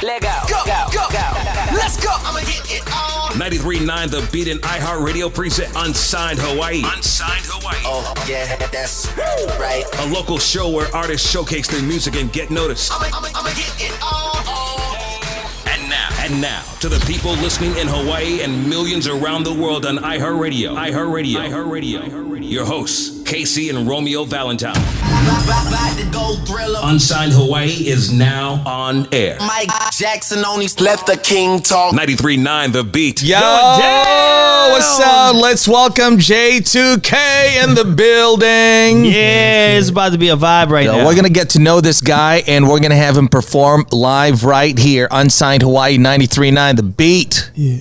Let go. Let's go. I'ma get it on. 93.9 The Beat and iHeartRadio present Unsigned Hawaii. Oh, yeah, that's right. A local show where artists showcase their music and get noticed. I'ma get it on. And now, to the people listening in Hawaii and millions around the world on iHeartRadio. Your hosts, KC and Romeo Valentine. Unsigned Hawaii is now on air. Mike Jackson only let the king talk. 93.9 The Beat. Yo, what's up? Let's welcome Jayy2Kayy in the building. Yeah, it's about to be a vibe right now. We're going to get to know this guy, and we're going to have him perform live right here. Unsigned Hawaii, 93.9 The Beat. Yeah.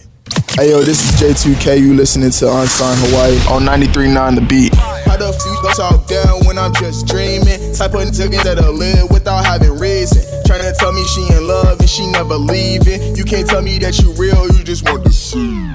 Hey, yo, this is Jayy2Kayy. You listening to Unsigned Hawaii on 93.9 The Beat. How the fuck talk down when I'm just dreaming? Type of nigga that'll live without having reason. Tryna tell me she in love and she never leaving. You can't tell me that you real, you just want to see.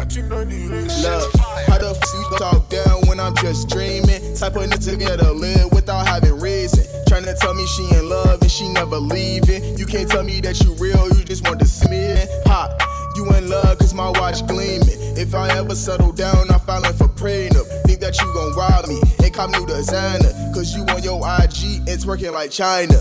Love, how the fuck talk down when I'm just dreaming? Type of nigga that'll live without having reason. Tryna tell me she in love and she never leaving. You can't tell me that you real, you just want to see me. Hot, you in love cause my watch gleaming. If I ever settle down, I'm filing for prenup. Think that you gon' rob me and cop new designer. Cause you on your IG, it's working like China.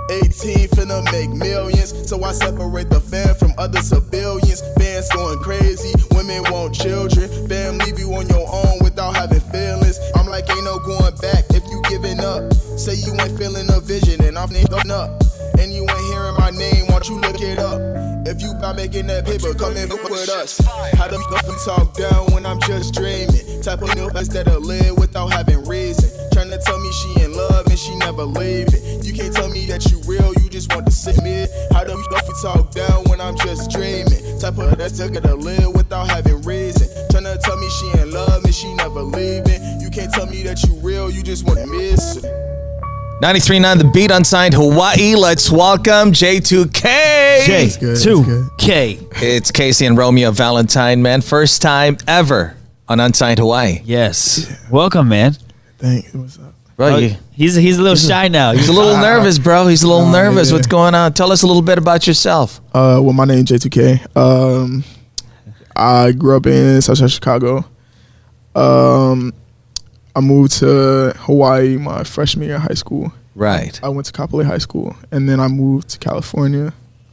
18 finna make millions, so I separate the fam from other civilians. Bands going crazy, women want children. Fam leave you on your own without having feelings. I'm like ain't no going back if you giving up. Say you ain't feeling a vision and I'm going up. And you ain't hearing my name, won't you look it up? If you by making that paper, come in with us. How the fuck we talk down when I'm just dreaming? Type of niggas that'll live without having reason. Tryna tell me she in love and she never leaving. You can't tell me that you real, you just want to sit me. How the fuck we talk down when I'm just dreaming? Type of that's gonna live without having reason. Tryna tell me she in love and she never leaving. You can't tell me that you real, you just want to miss it. 93.9 The Beat, Unsigned Hawaii. Let's welcome Jayy2Kayy. Jayy2Kayy. It's KC and Romeo Valentine, man. First time ever on Unsigned Hawaii. Yes. Welcome, man. Thanks. What's up? Bro, He's a little shy now. he's a little nervous, bro. He's a little nervous. Yeah. What's going on? Tell us a little bit about yourself. Well, my name is Jayy2Kayy. I grew up in Southside Chicago. I moved to Hawaii my freshman year of high school. Right. I went to Kapolei High School, and then I moved to California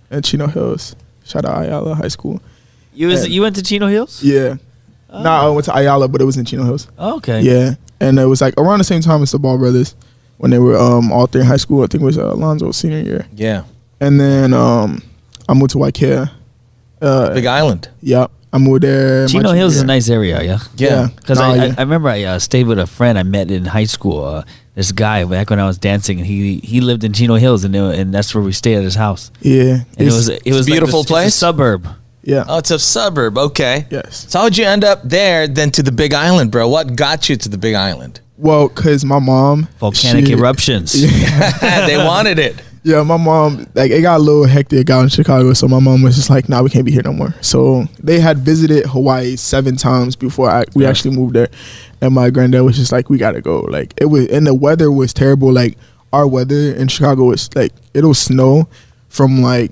at Chino Hills. Shout out Ayala High School. You went to Chino Hills? Yeah. Oh. No, I went to Ayala, but it was in Chino Hills. Oh, okay. Yeah, and it was like around the same time as the Ball brothers when they were all three in high school. I think it was Alonzo's senior year. Yeah. And then I moved to Waikea. Big Island. Yep. I moved there. Chino Hills is a nice area, yeah? Yeah. Because I remember I stayed with a friend I met in high school. This guy, back when I was dancing, and he lived in Chino Hills, and that's where we stayed at his house. Yeah. And it was a beautiful like place? It's a suburb. Yeah. Oh, it's a suburb. Okay. Yes. So how'd you end up there then to the Big Island, bro? What got you to the Big Island? Well, because my mom. Volcanic eruptions. Yeah. They wanted it. Yeah, my mom, like, it got a little hectic out in Chicago, so my mom was just like, nah, we can't be here no more. So they had visited Hawaii 7 times before we actually moved there. And my granddad was just like, we got to go. Like, it was, and the weather was terrible. Like, our weather in Chicago was like, it'll snow from like,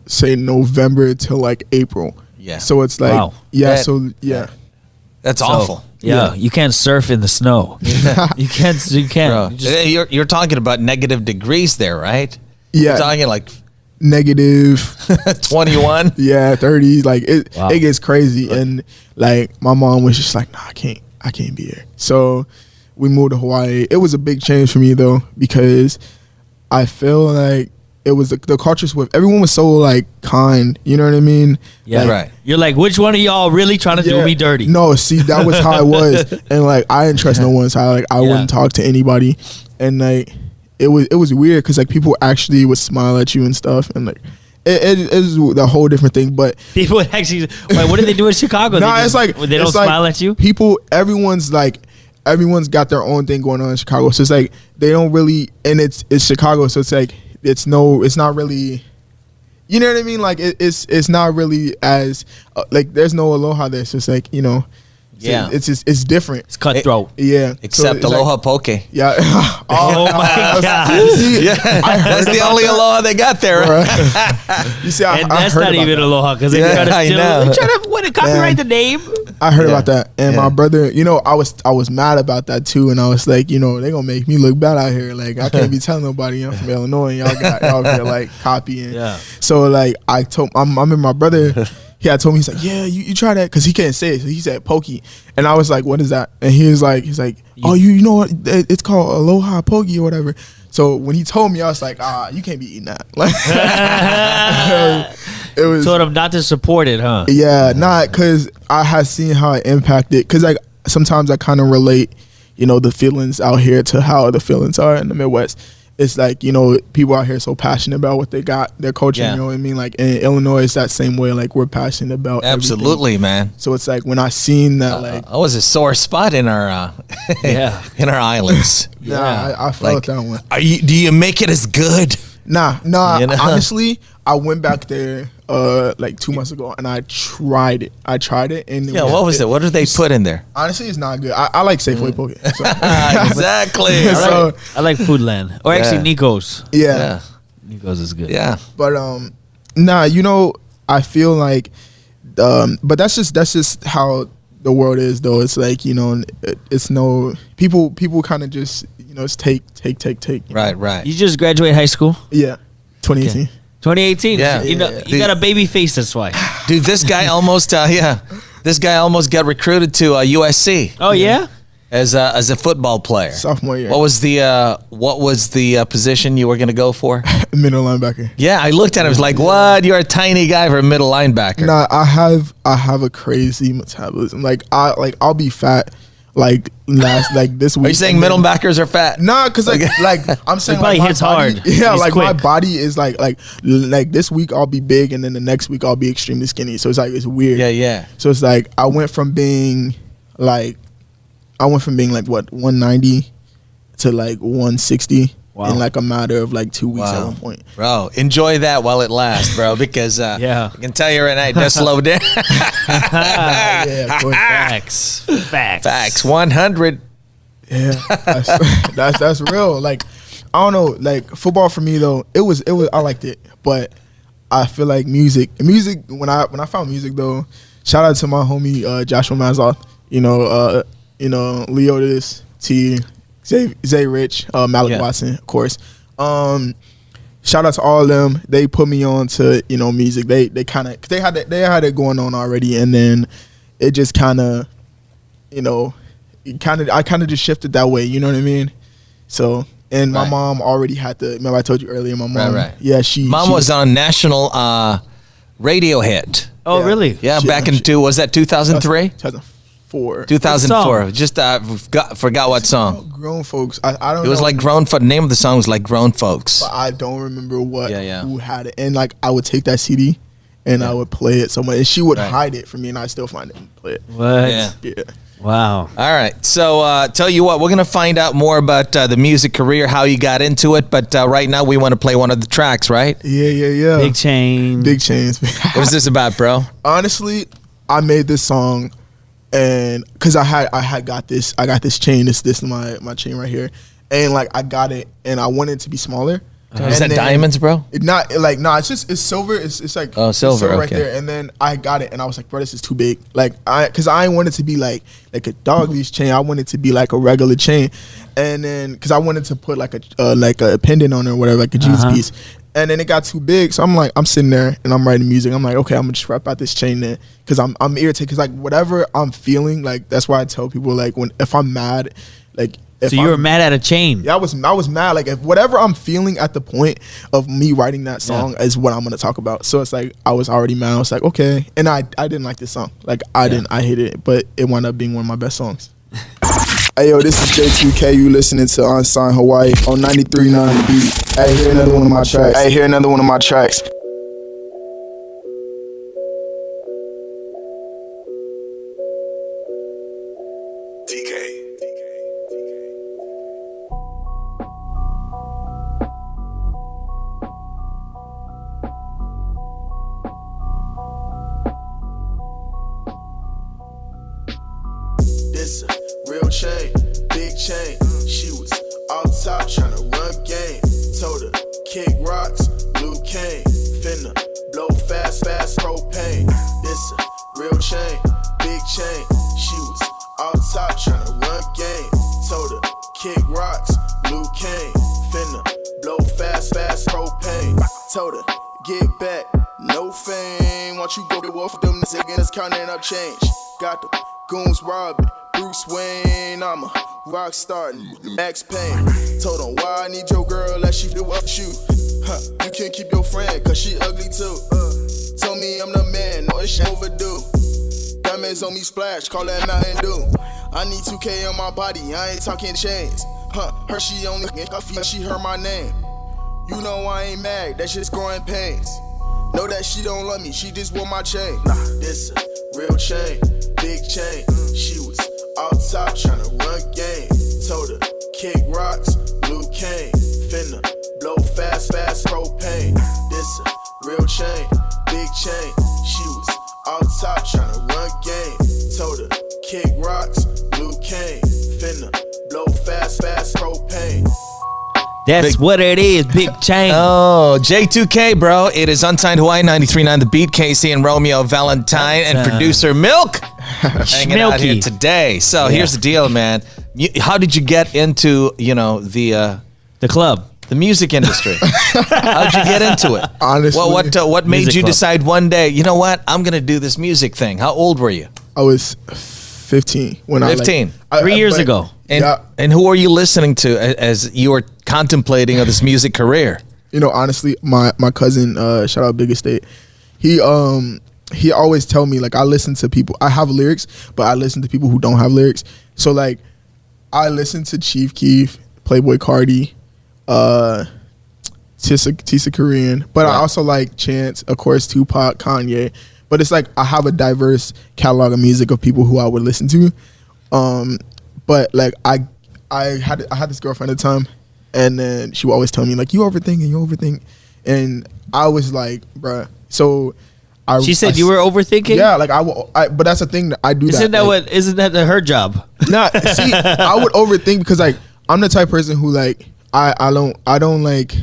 say November till like April. Yeah. So it's like, Wow. yeah, That- That's awful. Yeah, you can't surf in the snow. you can't. Bro, You just- you're talking about negative degrees there, right? Yeah. You're talking like Negative. 21. Yeah, 30s. Like it Wow. it gets crazy. And like my mom was just like, nah, I can't be here. So we moved to Hawaii. It was a big change for me though, because I feel like it was the culture with everyone was so like kind, you know what I mean? yeah, Like, right. You're like, which one of y'all really trying to do yeah. me dirty? No, see, that was how I was. And like I didn't trust no one, so I wouldn't talk to anybody. And like it was weird because like people actually would smile at you and stuff, and like it is a whole different thing. But People would actually, like, what do they do in Chicago? nah, they it's like they don't it's like smile at you. Everyone's like everyone's got their own thing going on in Chicago. So it's like they don't really, and it's Chicago, so it's like it's not really. You know what I mean? Like it's not really as like there's no aloha there. So it's like Yeah. It's different. It's cutthroat. Yeah. Except so aloha poke. Yeah. Oh my God. See, Yeah, that's the only aloha they got there. Right? You see, And I that's heard not about even that. aloha because they Yeah, try to I steal. know. They try to copyright the name. I heard Yeah. about that, and Yeah. my brother, I was mad about that too, and I was like, they gonna make me look bad out here. Like I can't be telling nobody I'm from Illinois, and y'all here like copying. Yeah. So like I remember my brother. He had told me, he's like, yeah, you try that, because he can't say it. So he said pokey. And I was like, what is that? And he's like, oh, you know what? It's called aloha pokey or whatever. So when he told me, I was like, you can't be eating that. Like, it was. Told them not to support it, huh? Yeah, not because I had seen how it impacted. Because like sometimes I kind of relate, the feelings out here to how the feelings are in the Midwest. It's like, people out here so passionate about what they got, their culture, Yeah. you know what I mean? Like in Illinois, it's that same way. Like we're passionate about Absolutely, everything. man. So it's like when I seen that, like, That was a sore spot in our Yeah. in our islands. I felt Like, that one. do you make it as good? Nah. You know? Honestly, I went back there like 2 months ago and I tried it. And Yeah, what was it? What did they put in there? Honestly, it's not good. I like Safeway poke. So. Exactly. So, I like Foodland. Or actually, Nico's. yeah. Nico's is good. Yeah. But I feel like but that's just how the world is, though. It's like, it's no people kind of just, it's take. Right. You just graduated high school? Yeah. 2018. 2018. Yeah. You got a baby face, that's why. Dude, this guy almost this guy almost got recruited to USC Oh, yeah? as a football player. Sophomore year. What was the position you were going to go for? Middle linebacker. Yeah, I looked at him. I was like, "What? You're a tiny guy for a middle linebacker." Nah, I have a crazy metabolism. Like I'll be fat like this week. Are you saying middle backers are fat? Nah, cause like I'm saying It probably like my hits body, hard. Yeah, He's like my quick. body is like this week I'll be big and then the next week I'll be extremely skinny. So it's like it's weird. Yeah. So it's like I went from being like what 190 to like 160 Wow. in like a matter of like 2 weeks at Wow. one point. Bro, enjoy that while it lasts, bro, because Yeah. I can tell you right now, it does slow down. Yeah, of course. Facts. Facts, 100. Yeah, that's real. Like I don't know, like football for me though, it was I liked it, but I feel like music when I found music though, shout out to my homie Joshua Mazoff, Leotis, T, Zay Rich, Malik Yeah. Watson, of course. Shout out to all of them. They put me on to music. They kind of they had it going on already, and then it just kind of I kind of just shifted that way. You know what I mean? So and my Right. mom already had the. Remember I told you earlier. My mom, Right. yeah, Mom was on national radio hit. Oh, Yeah. really? Yeah, She- back in she- was that 2003? 2004. 2004. What Just forgot what song. Grown folks. I don't. It was know, like Grown Folks. The name of the song was like Grown Folks. but I don't remember what Yeah. who had it. And like I would take that CD and I would play it somewhere, and she would Right. hide it from me, and I still find it and play it. What? Yeah. Yeah. Wow. All right. So tell you what, we're going to find out more about the music career, how you got into it. But right now we want to play one of the tracks, right? Yeah. Big chain. Big chains. What is this about, bro? Honestly, I made this song, and because I got this chain. This is my chain right here, and like I got it, and I wanted it to be smaller. Is that And then- diamonds, bro? It's silver. It's like Oh, silver, right okay. there. And then I got it, and I was like, bro, this is too big. Because I wanted to be like a dog leash chain. I wanted to be like a regular chain, and then because I wanted to put like a pendant on it or whatever, like a jeans piece. And then it got too big, so I'm sitting there and I'm writing music. I'm like, okay, I'm gonna just rap out this chain then, because I'm irritated. Because like whatever I'm feeling, like that's why I tell people like if I'm mad, like. So you were mad at a chain. Yeah, I was mad. Like if whatever I'm feeling at the point of me writing that song is what I'm gonna talk about. So it's like I was already mad. I was like, okay, and I didn't like this song. Like I hated it, but it wound up being one of my best songs. Hey yo, this is Jayy2Kayy. You listening to Unsigned Hawaii on 93.9 Beat. Hey, hear another one of my tracks. kick rocks, Luke Kane, finna blow fast, propane. Told her, get back, no fame. Want you go to war for them niggas counting up change. Got the goons robbing, Bruce Wayne. I'm a rock star, Max Payne. Told him why I need your girl, that she do up shoot. You can't keep your friend, cause she ugly too. Told me I'm the man, no it's overdue. Diamonds on me splash, call that Mountain Dew. I need 2K on my body, I ain't talking chains. Her she only she heard my name. You know I ain't mad, that shit's growing pains. Know that she don't love me, she just want my chain. Nah, this a real chain, big chain. She was out top tryna run game. Told her, kick rocks, Luke Kane. Finna blow fast, propane. This a real chain, big chain. She was out top tryna run game. Told her, kick rocks, Luke Kane. Finna blow fast, propane. That's what it is, big chain. Oh, Jayy2Kayy, bro. It is Unsigned Hawaii 93.9 The Beat, KC and Romeo Valentine, and producer Milk hanging out here today. So here's the deal, man. How did you get into, the club? The music industry. How'd you get into it? Honestly. Well, what made Music you club. decide one day, you know what? I'm going to do this music thing. How old were you? I was 15 when 15. 3 years ago. And who are you listening to as you were contemplating of this music career? Honestly, my cousin, shout out Big Estate, he always tell me, like, I listen to people. I have lyrics, but I listen to people who don't have lyrics. So, like, I listen to Chief Keef, Playboy Cardi, Tissa Korean, but I also like Chance, of course, Tupac, Kanye. But it's like I have a diverse catalog of music of people who I would listen to. But like I had this girlfriend at the time, and then she would always tell me, like, you overthinking, and I was like, bruh. So She said you were overthinking? Yeah, like but that's the thing that I do. Isn't that her job? Nah, see, I would overthink because, like, I'm the type of person who, like, I don't like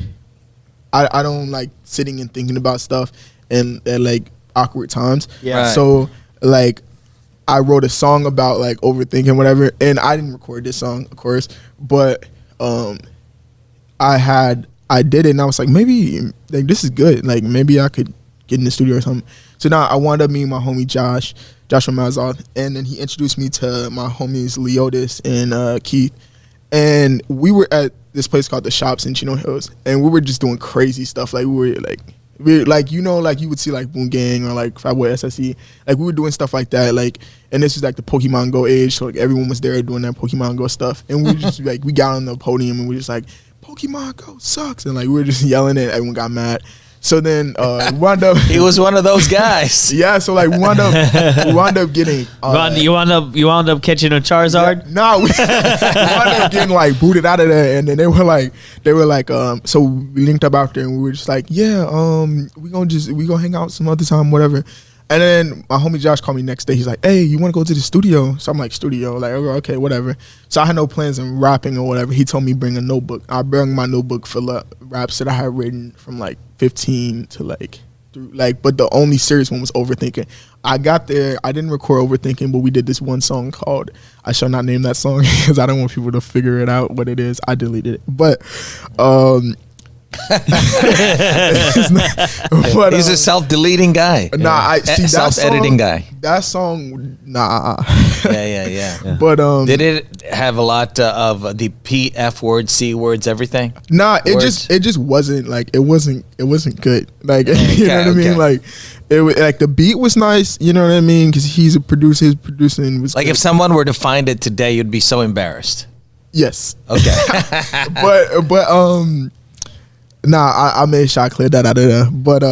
sitting and thinking about stuff and like awkward times. Yeah. Right. So, like, I wrote a song about, like, overthinking, whatever, and I didn't record this song, of course, but I did it, and I was like, maybe, like, this is good. Like, maybe I could get in the studio or something. So now I wound up meeting my homie Joshua Mazal, and then he introduced me to my homies Leotis and Keith, and we were at this place called The Shops in Chino Hills, and we were just doing crazy stuff. Like, we you would see, like, Boom Gang or, like, Fatboy SSE. Like, we were doing stuff like that. Like, and this was, like, the Pokemon Go age, so, like, everyone was there doing that Pokemon Go stuff. And we just, like, we got on the podium and we were just like, Pokemon Go sucks. And, like, we were just yelling and everyone got mad. So then we wound up. He was one of those guys. Yeah, so, like, we wound up getting. You wound up catching a Charizard? Yeah, we wound up getting, like, booted out of there, and then they were like, so we linked up after, and we were just like, yeah, we gonna hang out some other time, whatever. And then my homie Josh called me next day. He's like, hey, you want to go to the studio? So I'm like, studio? Like, okay, whatever. So I had no plans on rapping or whatever. He told me bring a notebook. I brought my notebook full of raps that I had written from, like, 15 to, like, but the only serious one was Overthinking. I got there. I didn't record Overthinking, but we did this one song called, I shall not name that song because I don't want people to figure it out what it is. I deleted it. But He's a self-deleting guy. Nah, self-editing guy. That song, nah. Yeah. But did it have a lot of the P, F words, C words, everything? Nah, Words? it just wasn't, like, it wasn't good. Like, you know what I mean? Like, it was, like, the beat was nice. You know what I mean? Because he's a producer. His producing was like good. if someone were to find it today, you'd be so embarrassed. Yes. Okay. but nah, I made sure I cleared that out of there. But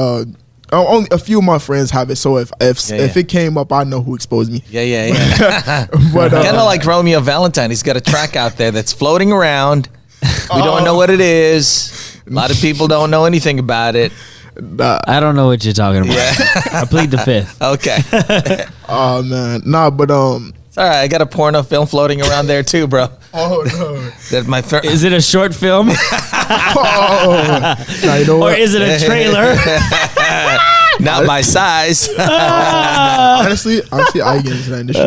only a few of my friends have it. So if it came up, I know who exposed me. Yeah. But Kind of like Romeo Valentine. He's got a track out there that's floating around. We don't know what it is. A lot of people don't know anything about it. nah. I don't know what you're talking about. I plead the fifth. Okay. Oh man, nah. But It's all right. I got a porno film floating around there too, bro. oh no. That my Is it a short film? Nah, you know Or what? is it a trailer? not my size. honestly, I get into that industry.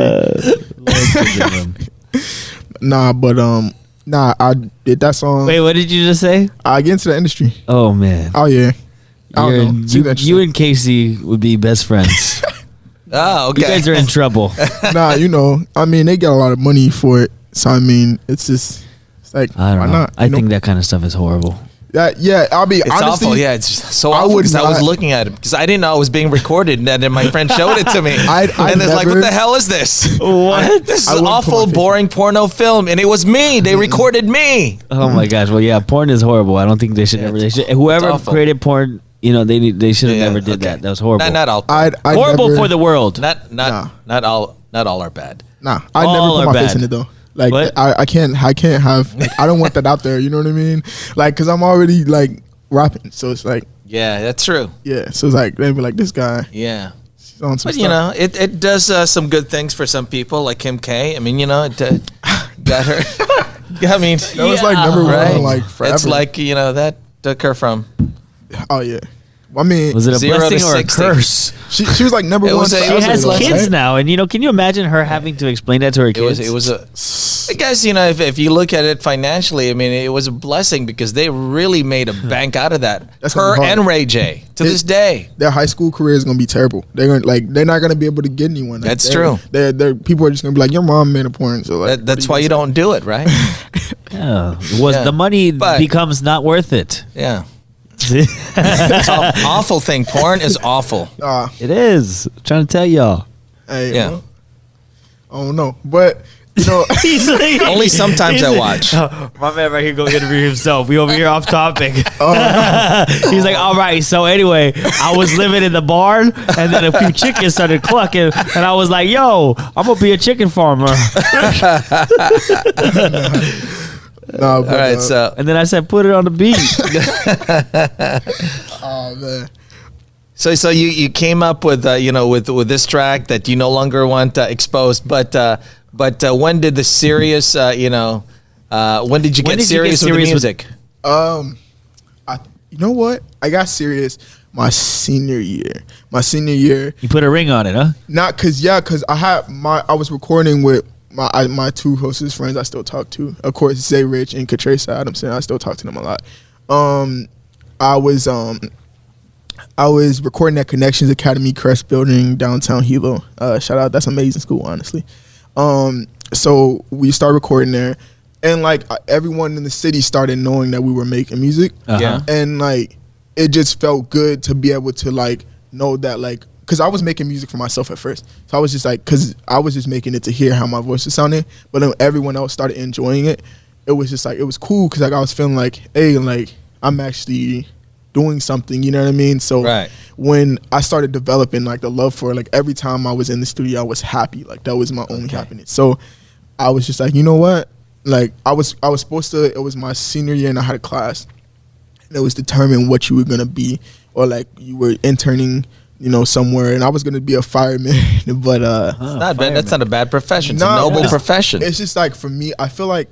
Nah, but Nah, I did that song. Wait, what did you just say? I get into the industry. Oh man. Oh yeah. I don't know. You and KC would be best friends. Oh, okay. You guys are in trouble. Nah, I mean, they get a lot of money for it. So I mean, it's like, I don't why know. not? I think that kind of stuff is horrible. Yeah, I'll be It's honestly, awful. Yeah, it's so I awful. would Because I was not- looking at it because I didn't know I was being recorded, and then my friend showed it to me. I'd and it's like, what never- the hell is this? What? This is I an wouldn't put my awful, face boring porno film, and it was me. They recorded me. Oh my gosh. Well, yeah, porn is horrible. I don't think they should ever. They should. Whoever awful. created porn, they should have Yeah, never did okay. that. That was horrible. Not all. I'd horrible never, for the world. Not all are bad. Nah, I All never are put my face bad. in it though. Like What? I can't have. Like, I don't want that out there. You know what I mean? Like, cause I'm already like rapping, so it's like, Yeah, that's true. yeah. So it's like they'd be like, this guy, Yeah. he's on some But stuff. it does some good things for some people, like Kim K. I mean, it got her. I mean, That was like number right? one, like forever. It's like that took her from. Oh yeah. I mean, Was it a 0 to blessing or a 60. curse? she was like number It one. was a- She forever, has though, kids right? now, and can you imagine her having to explain that to her kids? It was a. I guess if you look at it financially, I mean, it was a blessing because they really made a bank out of that. That's gonna Her be hard. and Ray J to this day. Their high school career is gonna be terrible. They're not gonna be able to get anyone. Like, That's true. They're people are just gonna be like, your mom made a porn. So like, That's why you don't do it, right? Yeah. Yeah. The money But- becomes not worth it. Yeah. It's an awful thing. Porn is awful. It is. I'm trying to tell y'all. Hey, Yeah. well, I don't know, but He's like- Only sometimes he's I like, watch. "Oh, my man right here go interview himself. We over here off topic. Oh, He's like, all right. So anyway, I was living in the barn, and then a few chickens started clucking, and I was like, yo, I'm gonna be a chicken farmer. nah, but, All right, so And then I said, put it on the beat. oh man, So you came up with with this track that you no longer want exposed, but when did the serious when did you get serious with the music? you know what? I got serious my senior year. You put a ring on it, huh? Not cause I was recording with my two closest friends I still talk to. Of course, Zay Rich and Katresa Adamson. I still talk to them a lot. I was recording at Connections Academy Crest Building downtown Hilo. Shout out, that's an amazing school, honestly. So we started recording there, and like everyone in the city started knowing that we were making music. Uh-huh. And like it just felt good to be able to like know that like, because I was making music for myself at first, so I was just like, because I was just making it to hear how my voice was sounding, but then everyone else started enjoying it. It was just like, it was cool because like I was feeling like, hey, like I'm actually doing something, you know what I mean? So Right. when I started developing like the love for it, like every time I was in the studio, I was happy. Like that was my only happiness. So I was just like, you know what? Like I was supposed to, it was my senior year and I had a class and it was determined what you were going to be, or like you were interning, somewhere, and I was going to be a fireman, but Not bad. That's not a bad profession. It's a Nah, noble it's- profession. it's just like for me, I feel like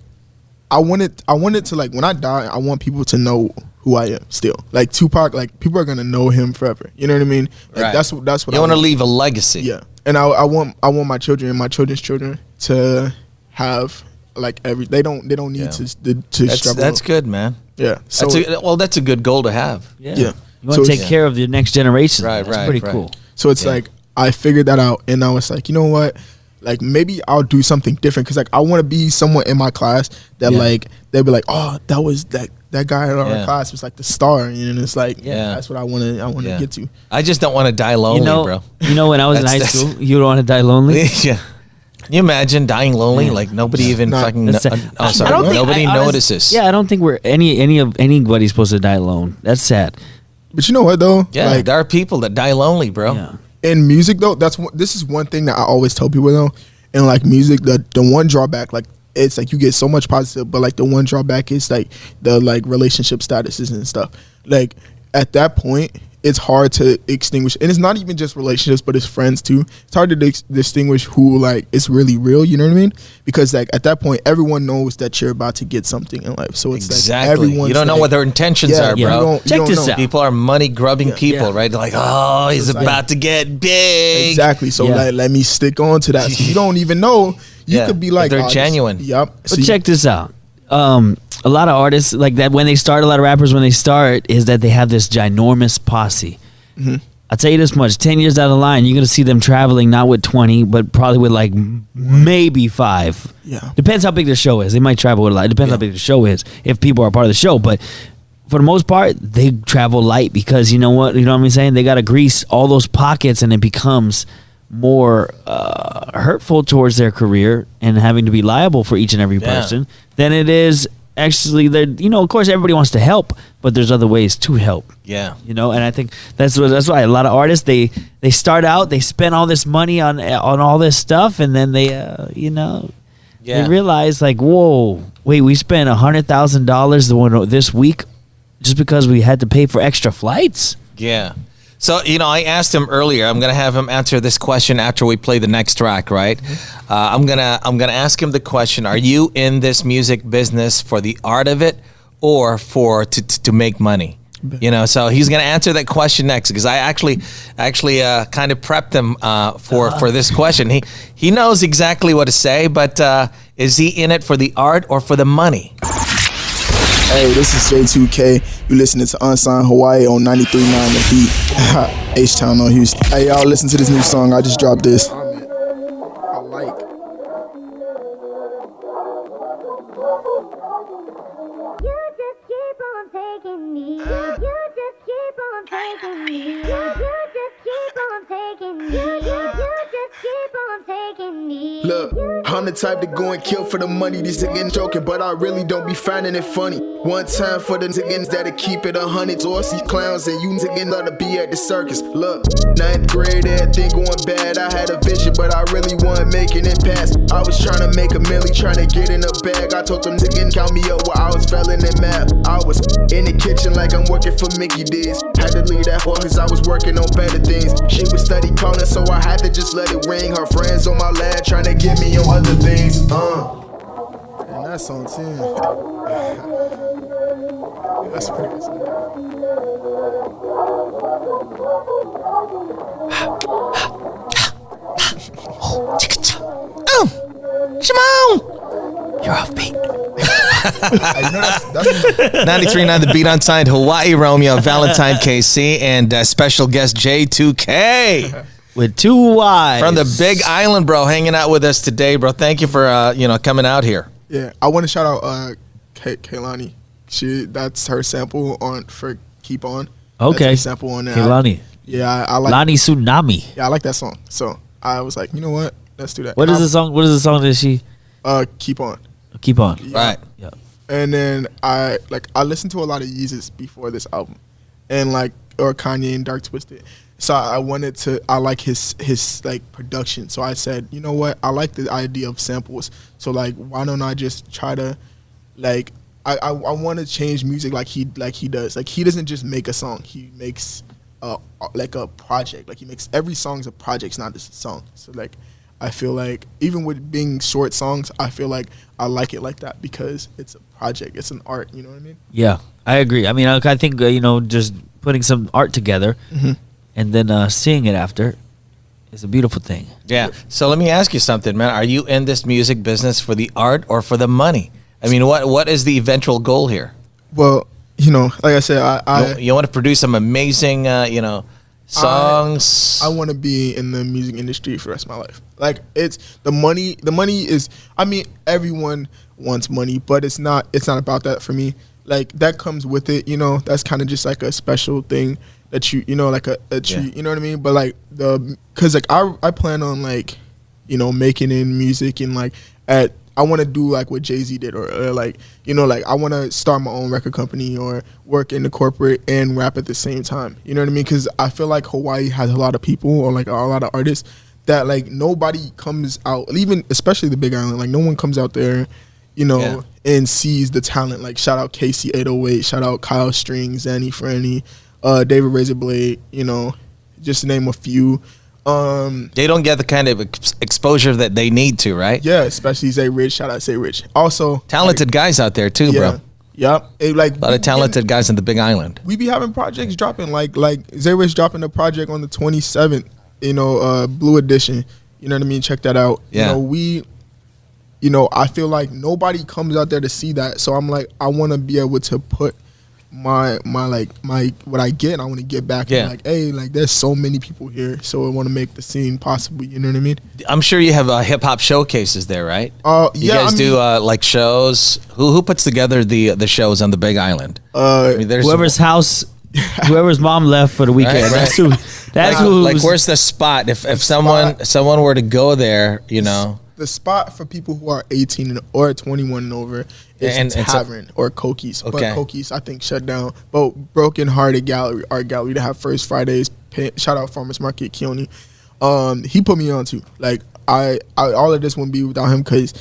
I wanted to like when I die, I want people to know who I am still. Like Tupac, like people are gonna know him forever. You know what I mean? Like Right. that's what You I want to leave a legacy. Yeah, and I want my children and my children's children to have like they don't need Yeah. to That's struggle. good, man. Yeah. So That's a good goal to have. yeah. You want So to take it's- care of your next generation. Right, That's right, pretty right. cool. So it's like I figured that out, and I was like, you know what? Like maybe I'll do something different because like I want to be someone in my class that like they'll be like, oh, that was that guy in our class was like the star, and it's like that's what I want to get to. I just don't want to die lonely, bro. When I was in high That's- school, you don't want to die lonely. Yeah. Can you imagine dying lonely? Like nobody even Nah, fucking. That's sad. I'm sorry. I don't think- Nobody I honest- notices. Yeah, I don't think we're anybody's supposed to die alone. That's sad. But you know what though? Yeah. Like There are people that die lonely, bro. Yeah. in music though, this is one thing that I always tell people though. In like music, the one drawback, like it's like you get so much positive, but like the one drawback is like the like relationship statuses and stuff. Like at that point, it's hard to extinguish, and it's not even just relationships, but it's friends too. It's hard to distinguish who like is really real. You know what I mean? Because like at that point, everyone knows that you're about to get something in life. So it's Exactly. like everyone's You don't know like, what their intentions are, you bro. don't- you Check don't this know. out. People are money grubbing people, Yeah. right? They're like, oh, he's about to get big. Exactly. So Yeah. like, let me stick on to that. So you don't even know. You Yeah, could be if like, they're oh, genuine. Yep. But check this out. a lot of artists like that when they start, a lot of rappers when they start is that they have this ginormous posse. I'll tell you this much, 10 years down the line, you're going to see them traveling not with 20, but probably with like maybe 5. Yeah. Depends how big the show is. They might travel with a lot. It depends how big the show is, if people are part of the show. But for the most part, they travel light because you know what I'm saying? They got to grease all those pockets and it becomes more hurtful towards their career and having to be liable for each and every person than it is actually. Of course everybody wants to help, but there's other ways to help. And I think that's why a lot of artists they start out, they spend all this money on all this stuff, and then they they realize like, whoa, wait, we spent $100,000 this week just because we had to pay for extra flights. So, I asked him earlier. I'm gonna have him answer this question after we play the next track, right? I'm gonna ask him the question: are you in this music business for the art of it, or for to make money? So he's gonna answer that question next, because I actually kind of prepped him for this question. He knows exactly what to say, but is he in it for the art or for the money? Hey, this is Jayy2Kayy. You listening to Unsigned Hawaii on 93.9 The Beat. H-Town on Houston. Hey, y'all, listen to this new song. I just dropped this. I like. You just keep on taking me. You just keep on taking me. You just keep on taking me. You just keep on taking me. Look, I'm the type to go and kill for the money. These niggas joking, but I really don't be finding it funny. One time for the niggas that'll keep it 100. Or see clowns and you niggas ought to be at the circus. Look, 9th grade, everything going bad. I had a vision, but I really wasn't making it past. I was trying to make a milli, trying to get in a bag. I told them niggas count me up while I was failing in math. I was in the kitchen like I'm working for Mickey D's. Had to leave that whore cause I was working on better things. She was steady calling, so I had to just let it ring. Her friends on my land trying to get me on other things. And that's on 10. That's pretty good. Shimon! You're off beat. 93.9 The Beat, Unsigned Hawaii, Romeo Valentine, KC, and special guest Jayy2Kayy. With 2 Y's. From the Big Island, bro, hanging out with us today, bro. Thank you for coming out here. Yeah, I want to shout out Kaylani. That's her sample for Keep On. Okay. That's her sample on there. Kaylani. Yeah, I like Lani Tsunami. Yeah, I like that song. So I was like, you know what? Let's do that. What is the song? What is the song that she? Keep On. Keep On. Yeah. Right. Yeah. And then I listened to a lot of Yeezus before this album, and or Kanye and Dark Twisted. So I like his like production. So I said, you know what? I like the idea of samples. So why don't I just try to I want to change music like he does. Like he doesn't just make a song. He makes a project. Like he makes every song's a project. It's not just a song. So I feel like even with being short songs, I feel like I like it like that because it's a project. It's an art. You know what I mean? Yeah, I agree. I mean, I think just putting some art together and then seeing it after is a beautiful thing. Yeah. So let me ask you something, man. Are you in this music business for the art or for the money? I mean, what is the eventual goal here? Well, like I said, you want to produce some amazing, songs. I want to be in the music industry for the rest of my life. It's the money. The money is. I mean, everyone wants money, but it's not about that for me. That comes with it. That's kind of just like a special thing that you like a treat. You know what I mean? But because I plan on making in music and I want to do what Jay-Z did or I want to start my own record company or work in the corporate and rap at the same time. You know what I mean? Because I feel like Hawaii has a lot of people or a lot of artists that nobody comes out, even especially the Big Island. No one comes out there, and sees the talent. Shout out KC 808, shout out Kyle Strings, Zanny Franny, David Razorblade. Just to name a few. They don't get the kind of exposure that they need to, right? Yeah, especially Zay Rich. Shout out Zay Rich. Also, talented guys out there too, bro. Yep. A lot of talented guys in the Big Island. We be having projects dropping, like Zay Rich dropping a project on the 27th. Blue Edition. You know what I mean? Check that out. Yeah. I feel like nobody comes out there to see that. So I'm like, I want to be able to put my what I get, and I want to get back. Yeah. And like, hey, like there's so many people here, so I want to make the scene possible. You know what I mean? I'm sure you have hip hop showcases there, right? Yeah. You guys do like shows. Who puts together the shows on the Big Island? There's whoever's mom left for the weekend. Right. That's who. That's like, who. like, where's the spot? If someone were to go there, the spot for people who are 18 or 21 and over is Tavern or Koki's. Okay. But Koki's, I think, shut down. But Broken Hearted Gallery, Art Gallery, they have first Fridays. Shout out Farmers Market, Keone. He put me on too. Like, I all of this wouldn't be without him, because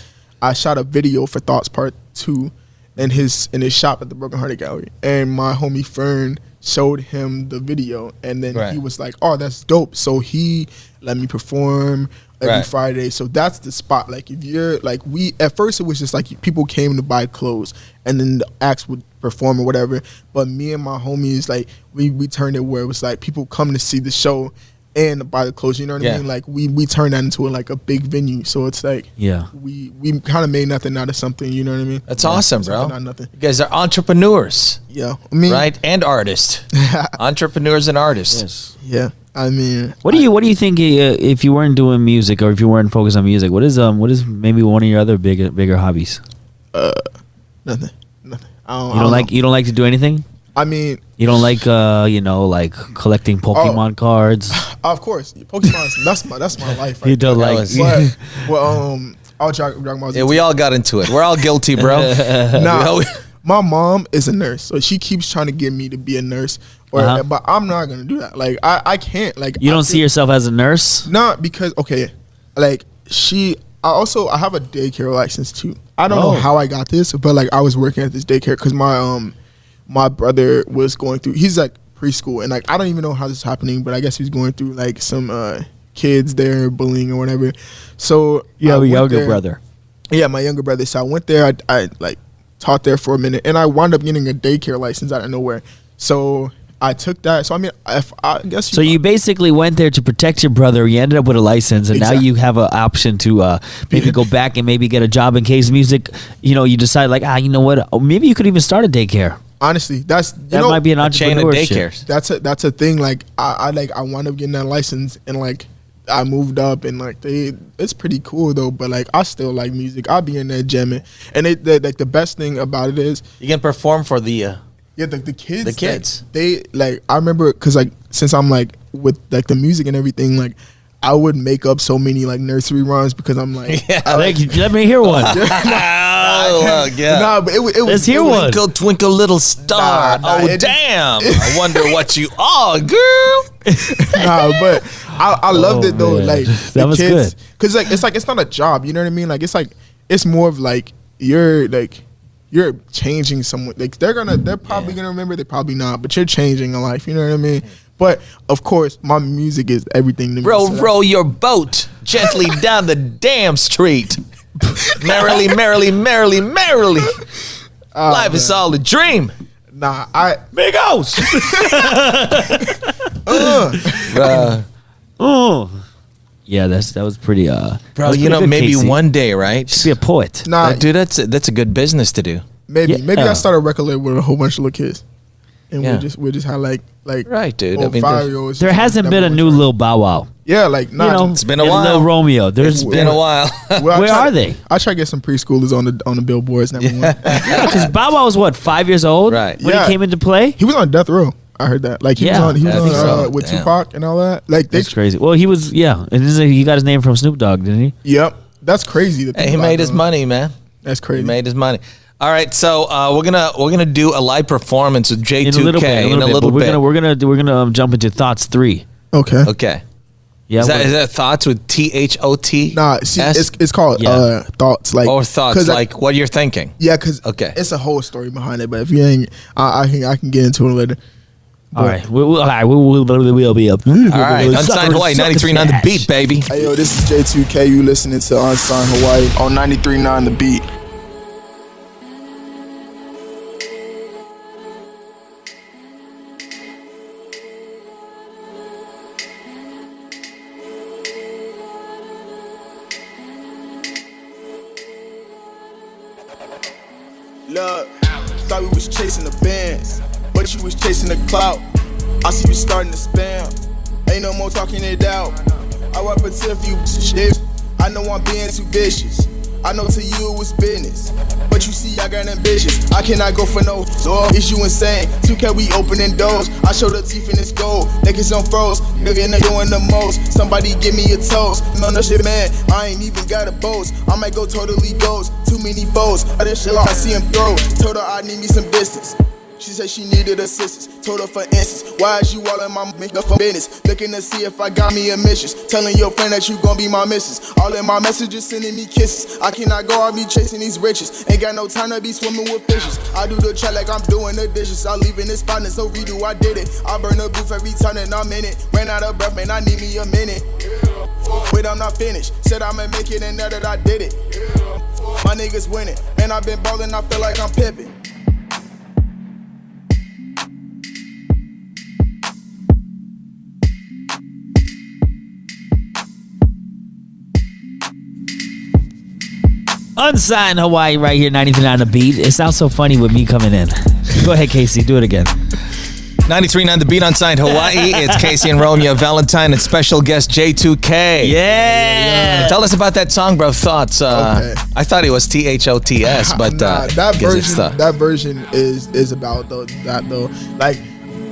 I shot a video for Thots Part 2 in his shop at the Broken Hearted Gallery. And my homie Fern showed him the video, and then he was like, oh, that's dope. So he let me perform every Friday. So that's the spot. Like, if you're like, at first it was just like people came to buy clothes, and then the acts would perform or whatever. But me and my homies, like, we turned it where it was like people come to see the show and buy the clothes. You know what I mean? Like, we turned that into like a big venue. So it's like, we kind of made nothing out of something. You know what I mean? That's awesome, bro. Not nothing. You guys are entrepreneurs. Yeah, I mean, right, and artists. Entrepreneurs and artists. Yes. Yeah, I mean, What do you think if you weren't doing music, or if you weren't focused on music? What is maybe one of your other bigger hobbies? Nothing. You don't like to do anything? I mean, you don't like like collecting Pokemon cards? Of course, Pokemon. that's my life. Right You don't there. like? But, well, I'll Dragon Ball Z. Yeah, we all got into it. We're all guilty, bro. Nah, my mom is a nurse, so she keeps trying to get me to be a nurse, but I'm not gonna do that. Like, I can't. Like, You don't see yourself as a nurse? Not because like I have a daycare license too. I don't know how I got this, but like I was working at this daycare because my brother was going through. He's like preschool, and like I don't even know how this is happening, but I guess he's going through like some kids there bullying or whatever. So you have a younger brother. Yeah, my younger brother. So I went there. I like taught there for a minute, and I wound up getting a daycare license out of nowhere. So I took that. So I mean, I guess. So you basically went there to protect your brother. You ended up with a license, and now you have an option to maybe go back and maybe get a job in case music. You decide like, you know what? Maybe you could even start a daycare. Honestly, that might be an entrepreneurship. Chain of daycares. That's a thing. Like I wound up getting that license, and like I moved up, and like it's pretty cool though. But like I still like music. I'll be in there jamming, and like the best thing about it is you can perform for the the kids. The kids. Like, they like I remember because like since I'm like with like the music and everything, like I would make up so many like nursery rhymes because I'm like, let me hear one. Nah, but it Let's hear one. Twinkle, twinkle, little star. Damn! I wonder what you are, girl. Nah, but I loved it though. Man. Like that was kids, good. because like it's not a job. You know what I mean? Like it's more of like you're changing someone. Like they're probably gonna remember. They're probably not. But you're changing a life. You know what I mean? But of course, my music is everything to me. Row your boat gently down the damn street. Merrily, merrily, merrily, merrily. Life is all a dream. Nah, Migos. Yeah, that was pretty. Bro, maybe Casey. one day, right? Just be a poet. nah, Dude, that's a good business to do. maybe Yeah. I start a record label with a whole bunch of little kids, and Yeah. we just have like Right, dude. old I mean, 5-year-olds. There hasn't been a new Lil Bow Wow. Yeah, like nah. It's been a and while. Lil Romeo. There's It's been a while. Well, I Where try- are they? I try to get some preschoolers on the billboards. Never one. Because Bow Wow was what, 5 years old? Right. When Yeah. he came into play? He was on death row. I heard that. Like he Yeah. was I think on so. with Damn. Tupac and all that. Like That's crazy. Well, he was, yeah. And he got his name from Snoop Dogg, didn't he? Yep, that's crazy. to think Hey, he about, made his though. money, man. That's crazy. He made his money. All right, so we're gonna do a live performance with Jayy2Kayy in a little bit. But we're gonna jump into Thots 3. Okay. Okay. Yeah. Is that Thots with THOT? Nah, see, S? it's called Yeah. Thoughts. Like Or thoughts 'cause like what you're thinking. yeah, because Okay. it's a whole story behind it. But if you ain't, I can get into it later. all right. We'll be up. All right, Unsigned Hawaii, 93.9 The Beat, baby. Hey yo, this is Jayy2Kayy. You listening to Unsigned Hawaii on 93.9 The Beat. up. Thought we was chasing the bands, but you was chasing the clout. I see you starting to spam. Ain't no more talking it out. I wipe a tear for you shit. I know I'm being too vicious. I know to you it was business, but you see I got ambitions. I cannot go for no door. Is you insane? 2K, we opening doors. I show the teeth in this gold. Niggas on froze. Nigga in there doing the most. Somebody give me a toast. No, no shit, man. I ain't even got a boast. I might go totally ghost. Too many foes. I just shit I see him throw. Told her I need me some distance. She said she needed assistance. Told her for instance, why is you all in my makeup for business? Looking to see if I got me admissions. Telling your friend that you gon' be my missus. All in my messages sending me kisses. I cannot go, I be chasing these riches. Ain't got no time to be swimming with fishes. I do the track like I'm doing the dishes. I leave in this spot and so redo, I did it. I burn the booth every time that I'm in it. Ran out of breath, man, I need me a minute. Wait, I'm not finished. Said I'ma make it and now that I did it. My niggas winning. Man, I've been ballin', I feel like I'm Pippin. Unsigned Hawaii right here, 93.9 The Beat. It sounds so funny with me coming in. Go ahead, Casey. Do it again. 93.9 The Beat, Unsigned Hawaii. It's KC and Romeo Valentine and special guest Jayy2Kayy. Yeah. Tell us about that song, bro. Thoughts. Okay. I thought it was THOTS, but that version is about that though. Like,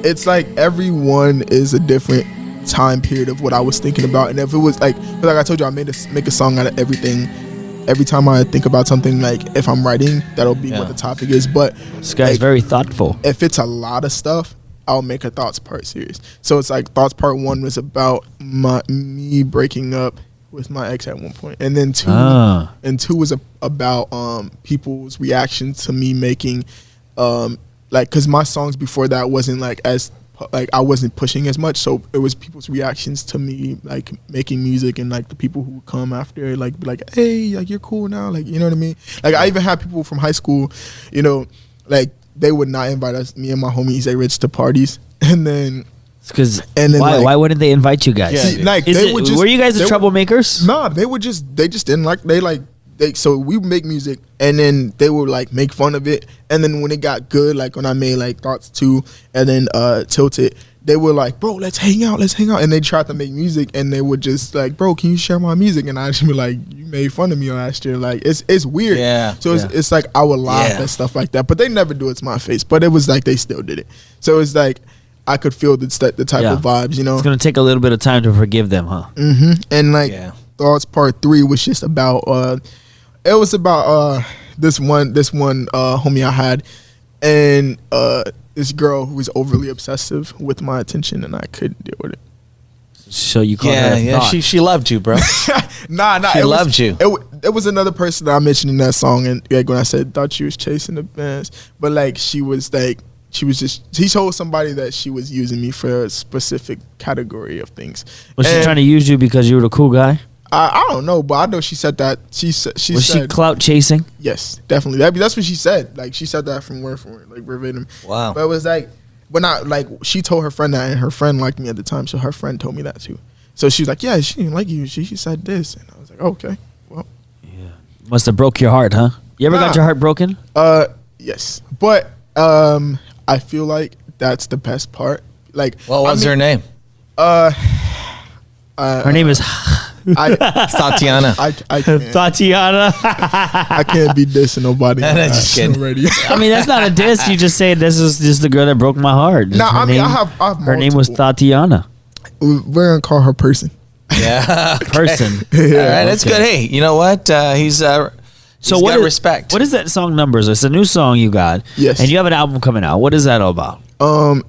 it's like everyone is a different time period of what I was thinking about, and if it was like I told you, I make a song out of everything. Every time I think about something, like if I'm writing, that'll be what the topic is. But this guy's like, very thoughtful. If it's a lot of stuff, I'll make a Thoughts part series. So it's like Thoughts part 1 was about me breaking up with my ex at one point, and then 2 was about people's reactions to me making like, because my songs before that wasn't like as like I wasn't pushing as much, so it was people's reactions to me like making music, and like the people who would come after like be like, hey, like you're cool now, like, you know what I mean? Like I even had people from high school, you know, like they would not invite us, me and my homie Zay Rich, to parties, and then why wouldn't they invite you guys? See, like, were you guys the troublemakers? Nah, they just didn't like so we would make music, and then they would like make fun of it, and then when it got good, like when I made like Thots 2 and then Tilted, they were like, bro, let's hang out, and they tried to make music, and they would just like, bro, can you share my music? And I just be like, you made fun of me last year, like it's weird. It's like I would laugh at stuff like that, but they never do it to my face, but it was like they still did it, so it's like I could feel the type of vibes, you know. It's gonna take a little bit of time to forgive them, huh? And like Thoughts Part 3 was just about it was about this one homie I had, and this girl who was overly obsessive with my attention, and I couldn't deal with it. So you called her a thought. She loved you, bro. Nah, she loved you. It was another person that I mentioned in that song, and like when I said thought she was chasing the bands, but like she told somebody that she was using me for a specific category of things. Was she trying to use you because you were the cool guy? I don't know, but I know she said that. She said she clout chasing? Yes, definitely. That's what she said. Like she said that from word for word, like verbatim. Wow. But it was like when she told her friend that, and her friend liked me at the time, so her friend told me that too. So she was like, "Yeah, she didn't like you. She said this," and I was like, "Okay, well." Yeah. Must have broke your heart, huh? You ever got your heart broken? Yes, but I feel like that's the best part. Like, what was her name? Her name is Tatiana. I can't. Tatiana. I can't be dissing nobody. Just kidding. I mean, that's not a diss. You just say this is just the girl that broke my heart. No, I mean, I have her name was Tatiana. We're gonna call her Person. Yeah, Person. Yeah. All right, that's good. Hey, you know what? He's so got respect. What is that song Numbers? It's a new song you got. Yes. And you have an album coming out. What is that all about?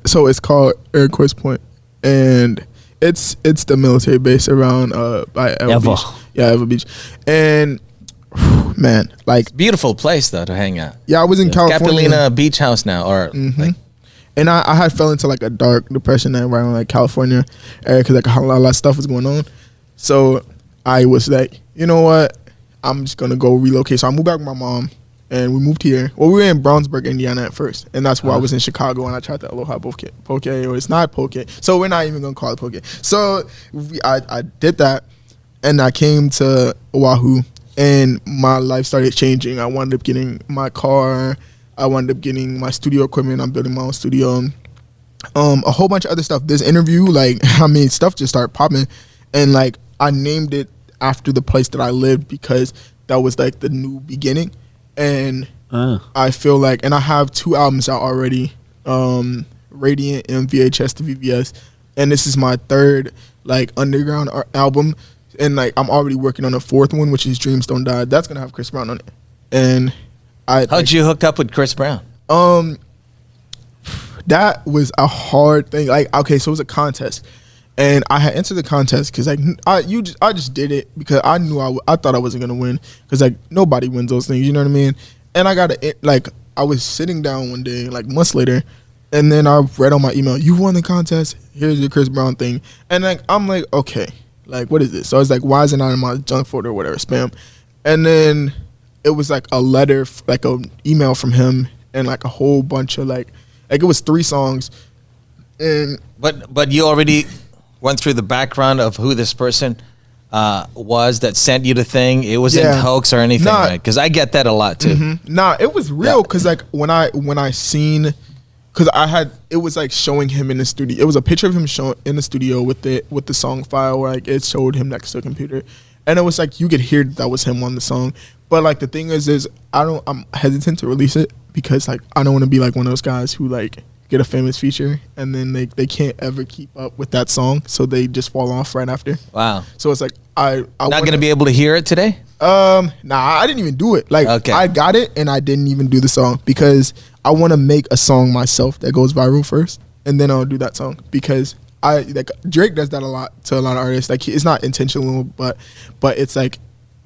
So it's called Air Quest Point, and it's the military base around by Eva Beach. Yeah, Eva Beach. And man, like beautiful place though to hang out. Yeah, I was in California. Capulina Beach House now, or like. And I had fell into like a dark depression around like California area because like a lot of stuff was going on. So I was like, you know what? I'm just gonna go relocate. So I moved back with my mom, and we moved here. Well, we were in Brownsburg, Indiana at first, and that's why I was in Chicago, and I tried the Aloha Poke, or it's not Poke. So we're not even gonna call it Poke. So I did that, and I came to Oahu, and my life started changing. I wound up getting my car. I wound up getting my studio equipment. I'm building my own studio. A whole bunch of other stuff. This interview, like, I mean, stuff just started popping. And, like, I named it after the place that I lived because that was, like, the new beginning. And I feel like, and I have 2 albums out already, Radiant and VHS to VVS. And this is my 3rd, like, underground album. And, like, I'm already working on a 4th one, which is Dreams Don't Die. That's going to have Chris Brown on it. And how'd you hook up with Chris Brown? That was a hard thing. Like, okay, so it was a contest, and I had entered the contest because like I just did it because I knew I thought I wasn't gonna win because like nobody wins those things, you know what I mean? And I was sitting down one day like months later, and then I read on my email, you won the contest. Here's your Chris Brown thing, and like I'm like, okay, like what is this? So I was like, why is it not in my junk folder or whatever, spam? And then it was like a letter, like an email from him, and like a whole bunch of like it was 3 songs, and but you already went through the background of who this person was that sent you the thing. It wasn't hoax or anything, right? Because I get that a lot too. Mm-hmm. Nah, it was real. Because like when I seen, because it was like showing him in the studio. It was a picture of him showing in the studio with the song file, where like it showed him next to a computer, and it was like you could hear that was him on the song. But like the thing is I'm hesitant to release it because like I don't want to be like one of those guys who like get a famous feature and then they can't ever keep up with that song, so they just fall off right after. Wow. So it's like I'm not gonna be able to hear it today. Nah, I didn't even do it. Like okay. I got it and I didn't even do the song because I want to make a song myself that goes viral first, and then I'll do that song because Drake does that a lot to a lot of artists. Like it's not intentional, but it's like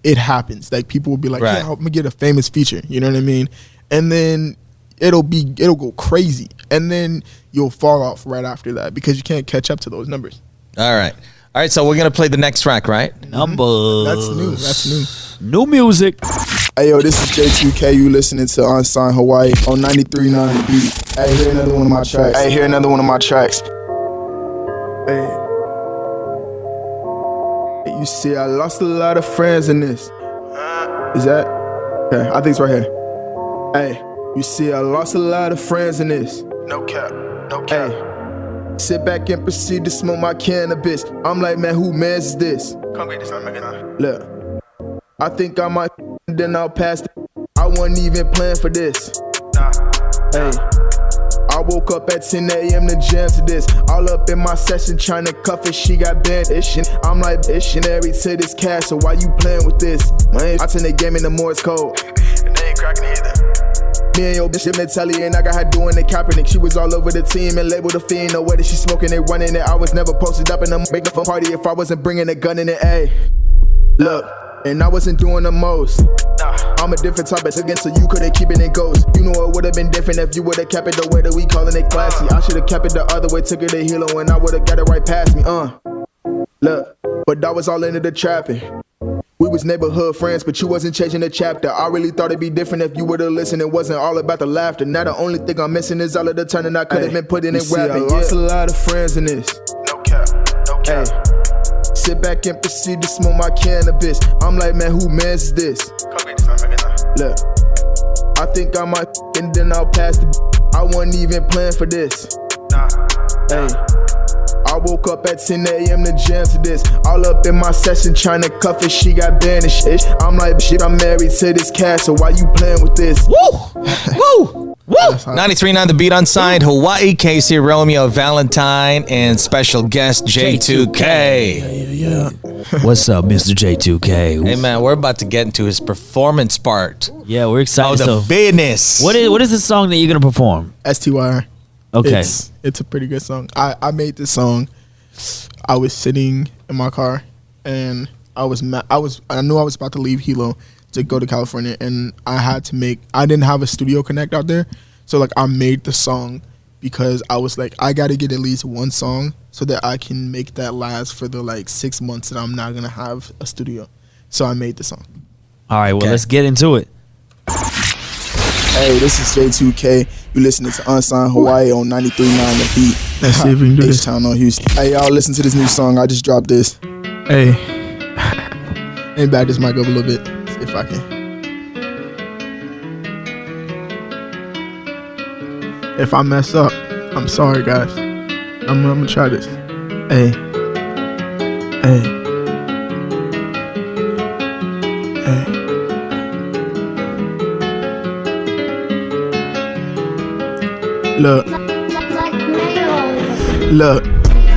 it happens. Like people will be like, right. Yeah, I'm gonna get a famous feature. You know what I mean? And then it'll go crazy, and then you'll fall off right after that because you can't catch up to those numbers. All right. So we're gonna play the next track, right? Numbers. That's new. New music. Hey yo, this is Jayy2Kayy. You listening to Unsigned Hawaii on 93.9 The Beat. Hey, hear another one of my tracks. Hey. You see, I lost a lot of friends in this. Is that? Okay, I think it's right here. Hey, you see, I lost a lot of friends in this. No cap. Hey, sit back and proceed to smoke my cannabis. I'm like, man, who mans is this? Come get this, I'm making that. Look, I think I might, then I'll pass it. I wasn't even planning for this. Hey, I woke up at 10 a.m. to jam to this. All up in my session trying to cuff it, she got banned. I'm like, missionary to this cash, so why you playing with this? Man, I turn the game into Morse code. And they ain't cracking either. Me and your bitch Natalie and I got her doing the Kaepernick. She was all over the team and labeled a fiend. No way that she smoking it, running it. I was never posted up in a big fun party if I wasn't bringing a gun in it. Ayy, look, and I wasn't doing the most. I'm a different type of again, so you couldn't keep it in ghost. You know it would've been different if you would've kept it the way that we calling it classy. I should've kept it the other way, took it to Hilo, and I would've got it right past me. Look, but that was all into the trapping. We was neighborhood friends, but you wasn't changing the chapter. I really thought it'd be different if you would've listened. It wasn't all about the laughter. Now the only thing I'm missing is all of the turning I could've been putting in rapping. I lost a lot of friends in this. No cap. Ay. Sit back and proceed to smoke my cannabis. I'm like, man, who mans is this? Look, I think I might and then I'll pass the. I wasn't even planning for this. Hey, I woke up at 10 a.m. to jam to this. All up in my session trying to cuff it, she got banned and shit. I'm like, shit, I'm married to this cash, so why you playing with this? Woo! Woo! Woo! 93.9 The Beat, Unsigned Hawaii, KC Romeo Valentine, and special guest Jayy2Kayy. Yeah. What's up, Mr. Jayy2Kayy? Hey man, we're about to get into his performance part. Yeah, we're excited. Oh, the business. What is the song that you're gonna perform? STYR. Okay. It's a pretty good song. I made this song. I was sitting in my car and I knew I was about to leave Hilo to go to California, and I didn't have a studio connect out there. So like I made the song because I was like, I gotta get at least one song so that I can make that last for the like 6 months that I'm not gonna have a studio. So I made the song. All right, well, let's get into it. Hey, this is Jayy2Kayy. You listening to Unsigned Hawaii on 93.9 The Beat. Let's see if we can do this. H-Town on Houston. Hey, y'all, listen to this new song. I just dropped this. Hey. Let me back this mic up a little bit. See if I can. If I mess up, I'm sorry, guys. I'm gonna try this. Hey. Look,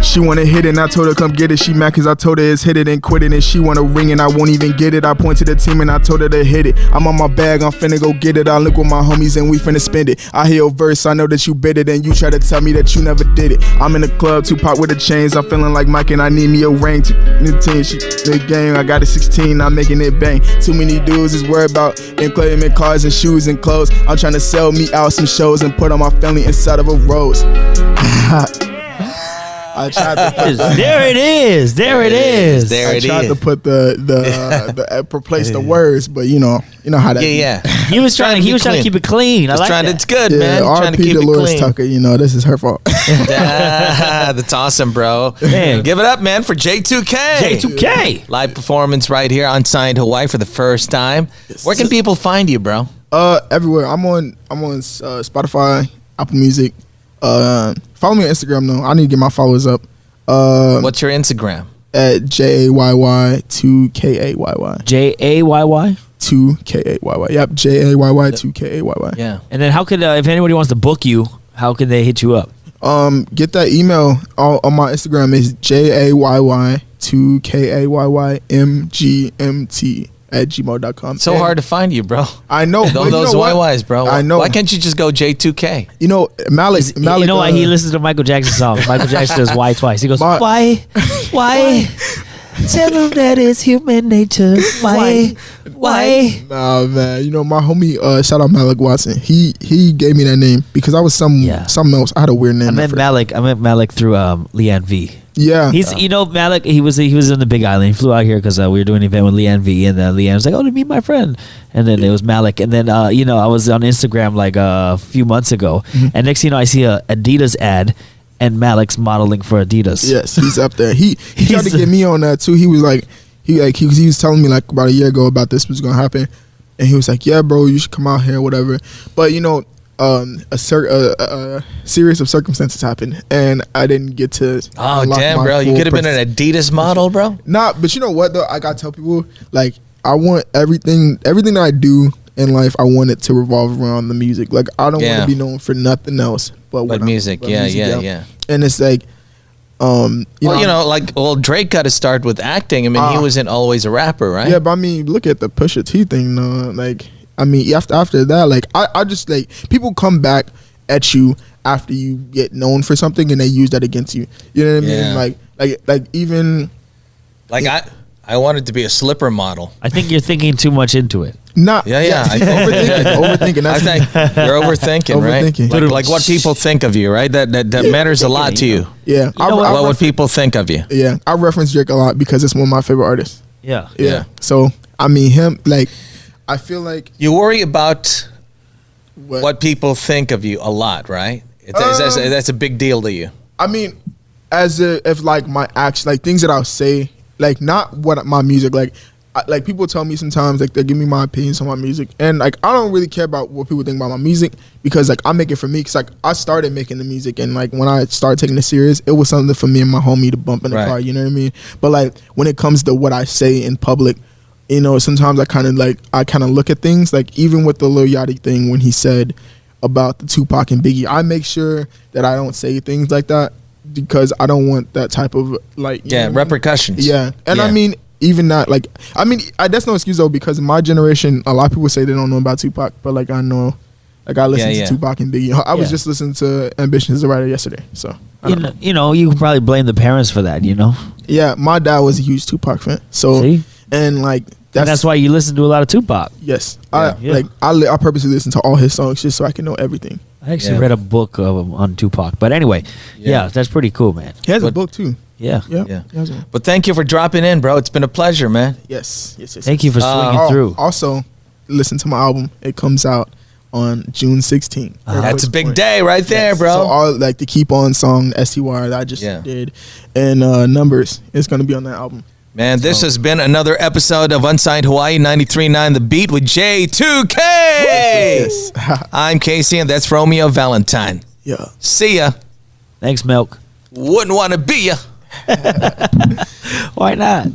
she wanna hit it and I told her come get it. She mad cause I told her it's hit it and quit it. And she wanna ring and I won't even get it. I point to the team and I told her to hit it. I'm on my bag, I'm finna go get it. I look with my homies and we finna spend it. I hear your verse, I know that you bit it. And you try to tell me that you never did it. I'm in the club, Tupac with the chains. I'm feeling like Mike and I need me a ring. New team, she the game, I got a 16, I'm making it bang. Too many dudes is worried about employment cars and shoes and clothes. I'm trying to sell me out some shows and put on my family inside of a rose. I tried to put there it is. I tried to put the replace the words, but you know how that. Yeah. He was trying to keep it clean. I like that. It's good, Yeah, man. Trying to R.P. keep it Dolores clean. Tucker. This is her fault. That's awesome, bro. Man. Give it up, man, for Jayy2Kayy. Jayy2Kayy. Live performance right here on Unsigned Hawaii for the first time. Where can people find you, bro? Everywhere. I'm on Spotify, Apple Music. Follow me on Instagram though. I need to get my followers up. What's your Instagram? At Jayy2Kayy. Jayy? 2Kayy. Yep, Jayy2Kayy. Yeah. And then how could if anybody wants to book you, how can they hit you up? Get that email on my Instagram is JAYY2KAYYMGMT@gmail.com. So hard to find you, bro. I know. Those YYs, bro. I know. Why can't you just go Jayy2Kayy? Malik. You know why he listens to Michael Jackson songs? Michael Jackson does why twice. He goes, why? Tell him that it's human nature. Why? Nah, man. My homie, shout out Malik Watson. He gave me that name because I was something else. I had a weird name. I met Malik through Leanne V. Yeah. He's Malik, he was in the Big Island. He flew out here because we were doing an event with Leanne V, and Leanne was like, "Oh, to meet my friend." And then it was Malik, and then I was on Instagram like a few months ago, and next thing you know, I see a Adidas ad, and Malik's modeling for Adidas. Yes, he's up there. He tried to get me on that too. He was like, he was telling me like about a year ago about this was gonna happen, and he was like, "Yeah, bro, you should come out here, whatever." But a series of circumstances happened, and I didn't get to. Oh damn, bro! You could have been an Adidas model, bro. Nah, but you know what though? I gotta tell people like I want everything that I do in life. I want it to revolve around the music. Like I don't want to be known for nothing else but music. Yeah. And it's like, Drake got to start with acting. I mean, he wasn't always a rapper, right? Yeah, but I mean, look at the Pusha T thing. After that, like I just like people come back at you after you get known for something and they use that against you. You know what I mean? Like even like I wanted to be a slipper model. I think you're thinking too much into it. I think overthinking. I think you're overthinking, right? Like what people think of you, right? That matters a lot to you. Yeah, what people think of you. Yeah, I reference Drake a lot because it's one of my favorite artists. Yeah. So I mean, him like. I feel like you worry about what people think of you a lot, right? That's a big deal to you. I mean, if like my acts, like things that I'll say, like not what my music, like people tell me sometimes like they give me my opinions on my music, and like I don't really care about what people think about my music because like I make it for me. Cause like I started making the music, and like when I started taking it serious, it was something for me and my homie to bump in the car. You know what I mean? But like when it comes to what I say in public. Sometimes I kind of look at things like even with the Lil Yachty thing when he said about the Tupac and Biggie, I make sure that I don't say things like that because I don't want that type of repercussions. Yeah, and I mean even that that's no excuse though because in my generation a lot of people say they don't know about Tupac, but like I know, like I listen to Tupac and Biggie. I was just listening to Ambition as a Writer yesterday, so you can probably blame the parents for that. Yeah, my dad was a huge Tupac fan, so. See? And like that's why you listen to a lot of Tupac. Yes, I purposely listen to all his songs just so I can know everything. I actually read a book on Tupac, but anyway, that's pretty cool, man. He has a book too. Yeah. But thank you for dropping in, bro. It's been a pleasure, man. Yes. Thank you for swinging through. Also, listen to my album. It comes out on June 16th. That's a big day right there, bro. So all like the Keep On song, STY that I just did, and Numbers is gonna be on that album. Man, this has been another episode of Unsigned Hawaii 93.9 The Beat with Jayy2Kayy. Yes. I'm KC, and that's Romeo Valentine. Yeah. See ya. Thanks, Milk. Wouldn't want to be ya. Why not?